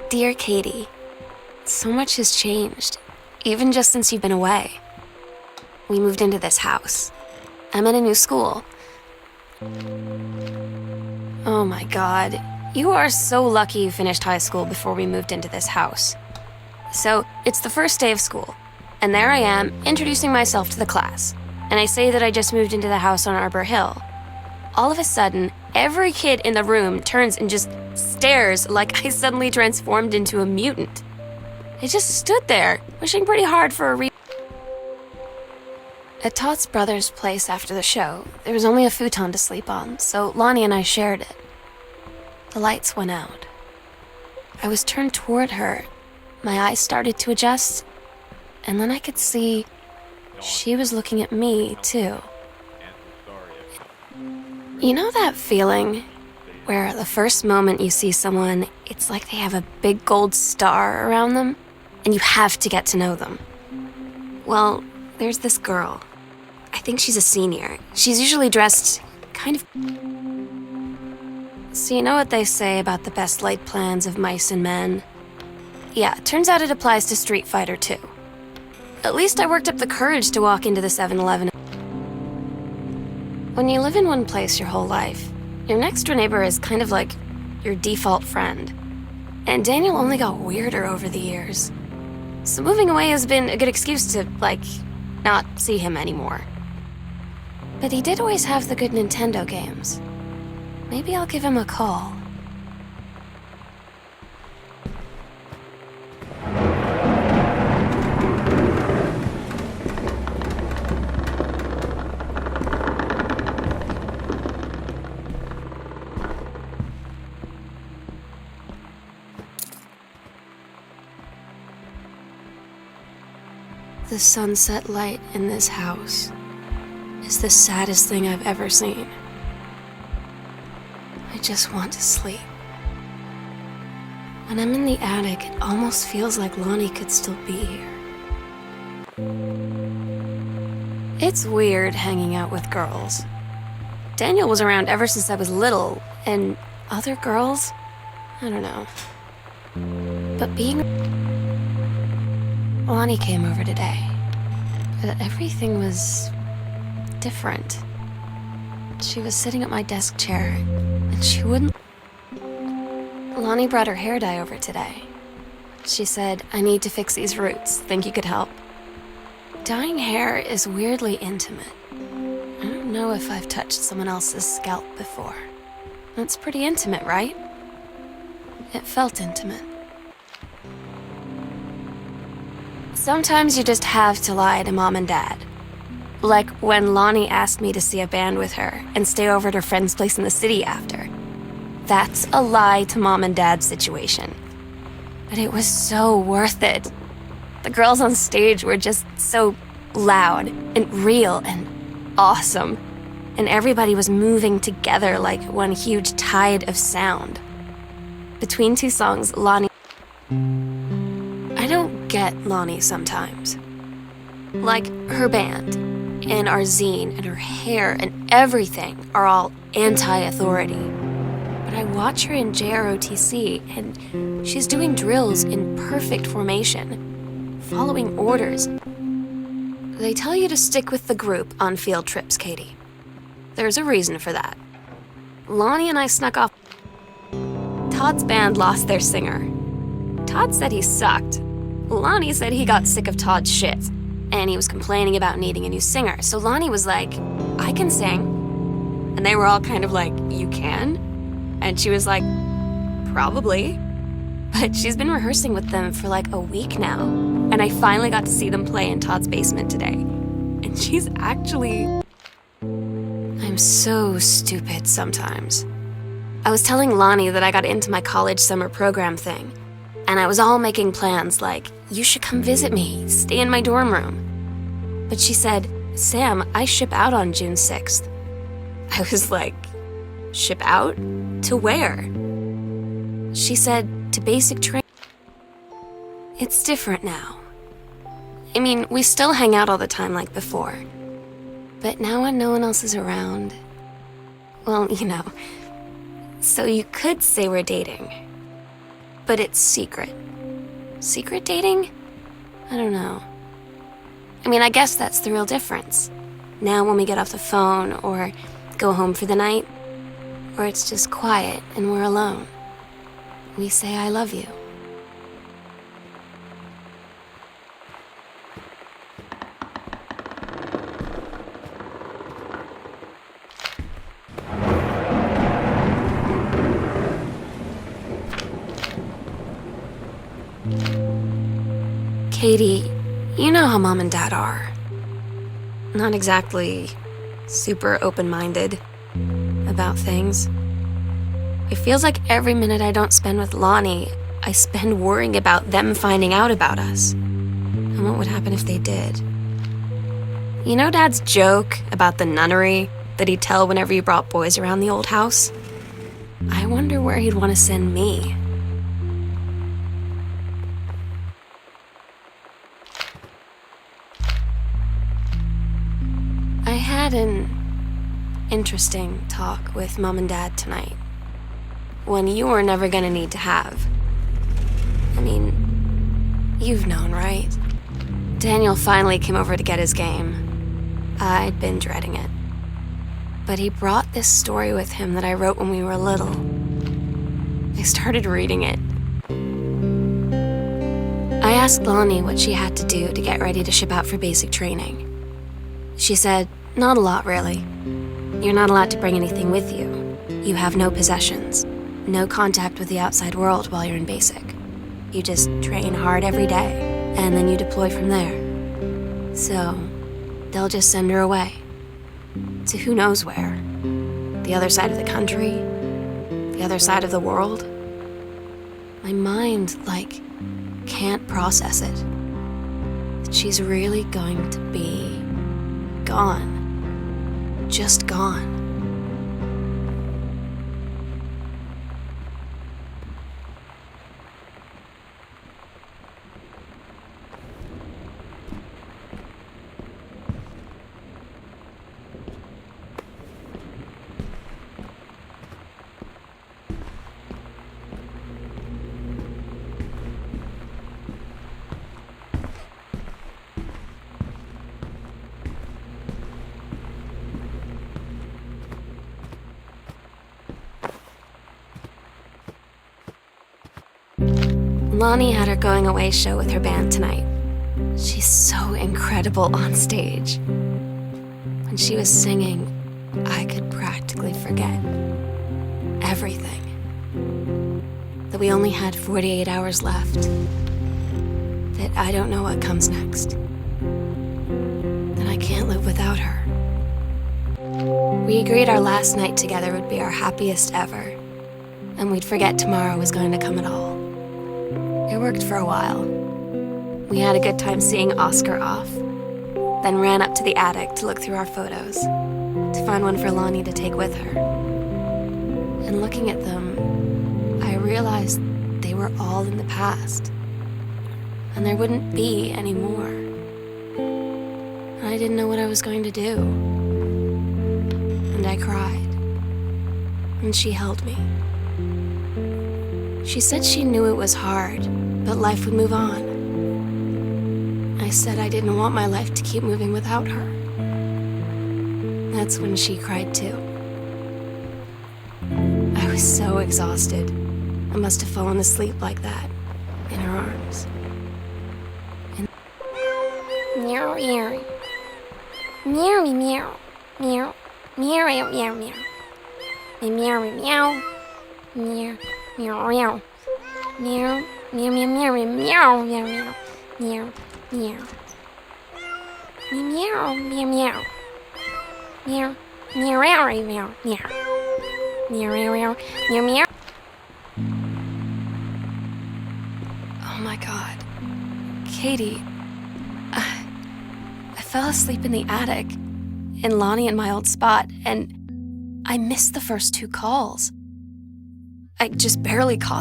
Dear Katie, so much has changed, even just since you've been away. We moved into this house. I'm at a new school. Oh my God, you are so lucky you finished high school before we moved into this house. So, it's the first day of school, and there I am, introducing myself to the class, and I say that I just moved into the house on Arbor Hill. All of a sudden, every kid in the room turns and just stares like I suddenly transformed into a mutant. I just stood there, wishing pretty hard for a At Todd's brother's place after the show, there was only a futon to sleep on, so Lonnie and I shared it. The lights went out. I was turned toward her. My eyes started to adjust, and then I could see she was looking at me, too. You know that feeling where the first moment you see someone, it's like they have a big gold star around them, and you have to get to know them? Well, there's this girl. I think she's a senior. She's usually dressed kind of... So you know what they say about the best laid plans of mice and men? Yeah, turns out it applies to Street Fighter too. At least I worked up the courage to walk into the 7-Eleven. When you live in one place your whole life, your next door neighbor is kind of like your default friend. And Daniel only got weirder over the years. So moving away has been a good excuse to, not see him anymore. But he did always have the good Nintendo games. Maybe I'll give him a call. The sunset light in this house is the saddest thing I've ever seen. I just want to sleep. When I'm in the attic, it almost feels like Lonnie could still be here. It's weird hanging out with girls. Daniel was around ever since I was little, and other girls? I don't know. But Lonnie came over today, but everything was different. She was sitting at my desk chair, and she wouldn't... Lonnie brought her hair dye over today. She said, I need to fix these roots. Think you could help? Dyeing hair is weirdly intimate. I don't know if I've touched someone else's scalp before. That's pretty intimate, right? It felt intimate. Sometimes you just have to lie to Mom and Dad. Like when Lonnie asked me to see a band with her and stay over at her friend's place in the city after. That's a lie to Mom and Dad situation. But it was so worth it. The girls on stage were just so loud and real and awesome. And everybody was moving together like one huge tide of sound. Between two songs, Lonnie... I don't get Lonnie sometimes. Like, her band, and our zine, and her hair, and everything are all anti-authority. But I watch her in JROTC, and she's doing drills in perfect formation, following orders. They tell you to stick with the group on field trips, Katie. There's a reason for that. Lonnie and I snuck off. Todd's band lost their singer. Todd said he sucked. Lonnie said he got sick of Todd's shit, and he was complaining about needing a new singer. So Lonnie was like, I can sing. And they were all kind of like, you can? And she was like, probably. But she's been rehearsing with them for like a week now. And I finally got to see them play in Todd's basement today. And she's actually... I'm so stupid sometimes. I was telling Lonnie that I got into my college summer program thing. And I was all making plans like, you should come visit me, stay in my dorm room. But she said, Sam, I ship out on June 6th. I was like, ship out? To where? She said, to basic training. It's different now. I mean, we still hang out all the time like before. But now when no one else is around, well, you know. So you could say we're dating. but it's secret. Secret dating? I don't know. I mean, I guess that's the real difference. Now when we get off the phone or go home for the night, or it's just quiet and we're alone, we say I love you. Katie, you know how Mom and Dad are. Not exactly super open-minded about things. It feels like every minute I don't spend with Lonnie, I spend worrying about them finding out about us. And what would happen if they did? You know Dad's joke about the nunnery that he'd tell whenever he brought boys around the old house? I wonder where he'd want to send me. I had an interesting talk with Mom and Dad tonight. One you were never gonna need to have. I mean, you've known, right? Daniel finally came over to get his game. I'd been dreading it. But he brought this story with him that I wrote when we were little. I started reading it. I asked Lonnie what she had to do to get ready to ship out for basic training. She said, not a lot, really. You're not allowed to bring anything with you. You have no possessions, no contact with the outside world while you're in basic. You just train hard every day, and then you deploy from there. So, they'll just send her away. To who knows where. The other side of the country, the other side of the world. My mind, can't process it. That she's really going to be gone. Just gone. Lonnie had her going away show with her band tonight. She's so incredible on stage. When she was singing, I could practically forget everything. That we only had 48 hours left. That I don't know what comes next. That I can't live without her. We agreed our last night together would be our happiest ever, and we'd forget tomorrow was going to come at all. It worked for a while. We had a good time seeing Oscar off, then ran up to the attic to look through our photos, to find one for Lonnie to take with her. And looking at them, I realized they were all in the past, and there wouldn't be any more. And I didn't know what I was going to do. And I cried, and she held me. She said she knew it was hard, but life would move on. I said I didn't want my life to keep moving without her. That's when she cried too. I was so exhausted. I must have fallen asleep like that, in her arms. And meow meow. Meow meow. Meow. Meow meow meow meow. Meow meow. Meow. Meow meow. Meow meow meow meow meow meow meow meow meow meow meow meow meow meow meow meow meow meow meow. oh my God, Katie, I fell asleep in the attic, in Lonnie and my old spot, and I missed the first two calls. I just barely caught